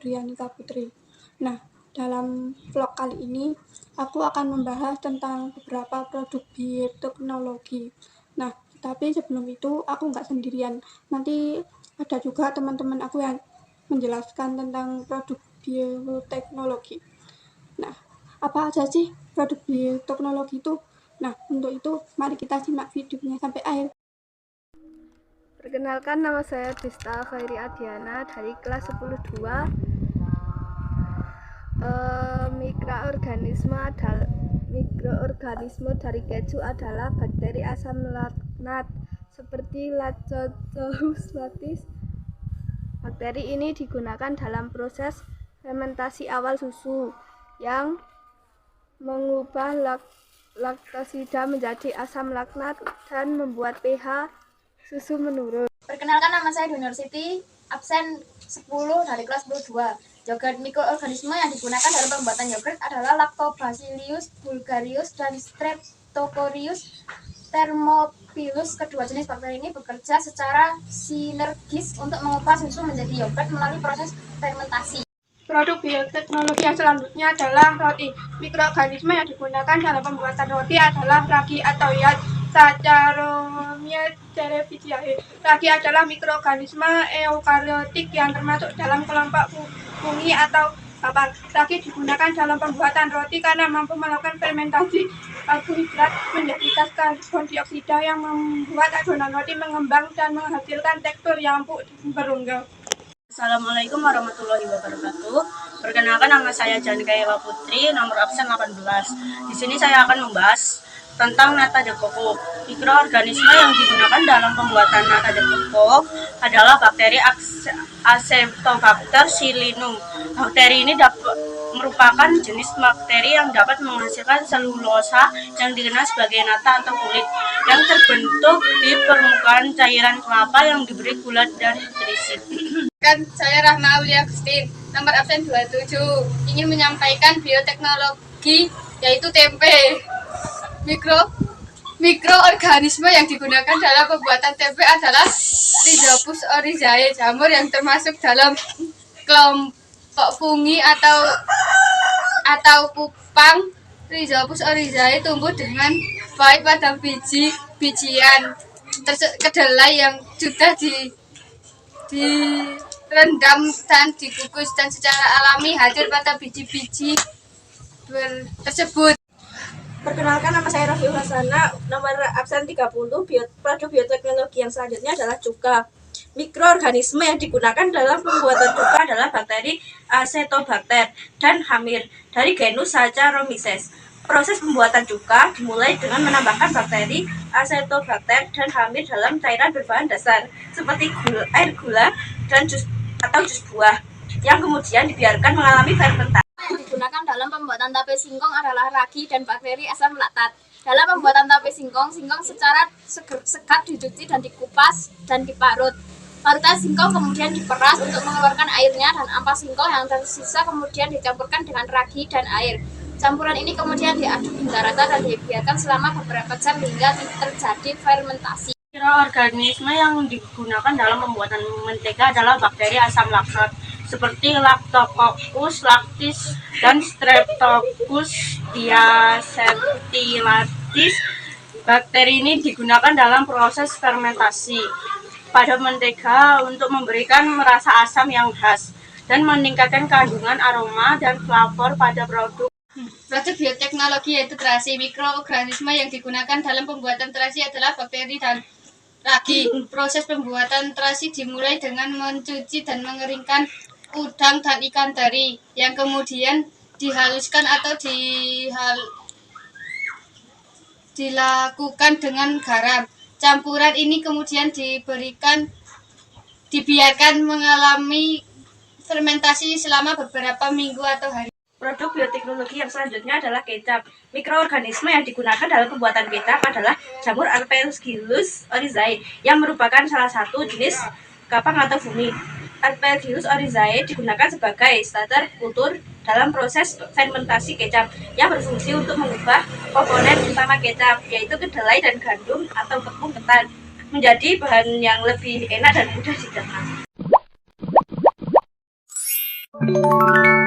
Febrianika Putri. Nah, dalam vlog kali ini aku akan membahas tentang beberapa produk bioteknologi. Nah, tapi sebelum itu aku nggak sendirian. Nanti ada juga teman-teman aku yang menjelaskan tentang produk bioteknologi. Nah, apa aja sih produk bioteknologi itu? Nah, untuk itu mari kita simak videonya sampai akhir. Perkenalkan, nama saya Dista Khairi Adiana dari kelas 10-2. Mikroorganisme dari keju adalah bakteri asam laknat seperti Lactobacillus lactis. Bakteri ini digunakan dalam proses fermentasi awal susu yang mengubah laktosida menjadi asam laknat dan membuat pH susu menurun. Perkenalkan, nama saya Dwi Nursiti, absen 10 dari kelas 22. Yogurt mikroorganisme yang digunakan dalam pembuatan yogurt adalah Lactobacillus bulgarius dan Streptococcus thermophilus. Kedua jenis bakteri ini bekerja secara sinergis untuk mengubah susu menjadi yogurt melalui proses fermentasi. Produk bioteknologi yang selanjutnya adalah roti. Mikroorganisme yang digunakan dalam pembuatan roti adalah ragi atau yeast Saccharomyces cerevisiae. Ragi adalah mikroorganisme eukariotik yang termasuk dalam kelompok fungi atau papan. Ragi digunakan dalam pembuatan roti karena mampu melakukan fermentasi karbohidrat menjadi gas karbon dioksida yang membuat adonan roti mengembang dan menghasilkan tekstur yang empuk berongga. Assalamualaikum warahmatullahi wabarakatuh. Perkenalkan, nama saya Janika Ewa Putri, nomor absen 18. Di sini saya akan membahas tentang nata de coco. Mikroorganisme yang digunakan dalam pembuatan nata de coco adalah bakteri Acetobacter xylinum. Bakteri ini merupakan jenis bakteri yang dapat menghasilkan selulosa yang dikenal sebagai nata atau kulit yang terbentuk di permukaan cairan kelapa yang diberi gula dan nutrisi. Saya Rahma Aulia Agustin, nomor absen 27, ingin menyampaikan bioteknologi yaitu tempe. Mikroorganisme yang digunakan dalam pembuatan tempe adalah Rhizopus oryzae, jamur yang termasuk dalam kelompok fungi atau kupang. Rhizopus oryzae tumbuh dengan baik pada bijian kedelai yang sudah direndam dan dikukus dan secara alami hadir pada biji-biji tersebut. Perkenalkan, nama saya Rafiul Hasana, nomor absen 30. Produk bioteknologi yang selanjutnya adalah cuka. Mikroorganisme yang digunakan dalam pembuatan cuka adalah bakteri Acetobacter dan hamir dari genus Saccharomyces. Proses pembuatan cuka dimulai dengan menambahkan bakteri Acetobacter dan hamir dalam cairan berbahan dasar seperti air gula dan jus buah yang kemudian dibiarkan mengalami fermentasi. Yang digunakan dalam pembuatan tape singkong adalah ragi dan bakteri asam laktat. Dalam pembuatan tape singkong secara sekat dicuci dan dikupas dan diparut. Parutan singkong kemudian diperas untuk mengeluarkan airnya dan ampas singkong yang tersisa kemudian dicampurkan dengan ragi dan air. Campuran ini kemudian diaduk hingga rata dan dibiarkan selama beberapa jam hingga terjadi fermentasi. Mikroorganisme yang digunakan dalam pembuatan mentega adalah bakteri asam laktat seperti Lactococcus lactis dan Streptococcus diacetylatis. Bakteri ini digunakan dalam proses fermentasi pada mentega untuk memberikan rasa asam yang khas dan meningkatkan kandungan aroma dan flavor pada produk. Produk bioteknologi yaitu terasi. Mikroorganisme yang digunakan dalam pembuatan terasi adalah bakteri dan ragi. Proses pembuatan terasi dimulai dengan mencuci dan mengeringkan udang dan ikan teri yang kemudian dihaluskan atau dilakukan dengan garam. Campuran ini kemudian dibiarkan mengalami fermentasi selama beberapa minggu atau hari. Produk bioteknologi yang selanjutnya adalah kecap. Mikroorganisme yang digunakan dalam pembuatan kecap adalah jamur Aspergillus oryzae yang merupakan salah satu jenis kapang atau fungi. Aspergillus oryzae digunakan sebagai starter kultur dalam proses fermentasi kecap yang berfungsi untuk mengubah komponen utama kecap, yaitu kedelai dan gandum atau tepung ketan, menjadi bahan yang lebih enak dan mudah dicerna. Thank you.